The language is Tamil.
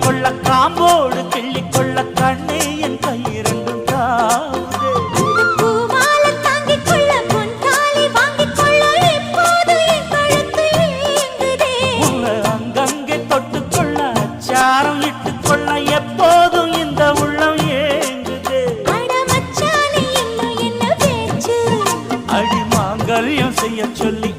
கொள்ள காம்போடு கிள்ளிக்கொள்ள கண்ணே என் கை இரண்டும் தாவுதே. பூமாலை தாங்கிக் கொள்ள பொன் தாலி வாங்கிக் கொள்ள இப்போது என் கழுத்து ஏங்குதே. உன்னை அங்கங்கே தொட்டுக்கொள்ள அச்சாரம் இட்டுக்கொள்ள எப்போதும் இந்த உள்ளம் ஏங்குதே. அட மச்சானே இன்னும் என்ன பேச்சு? அடி மாங்கல்யம் செய்ய சொல்லி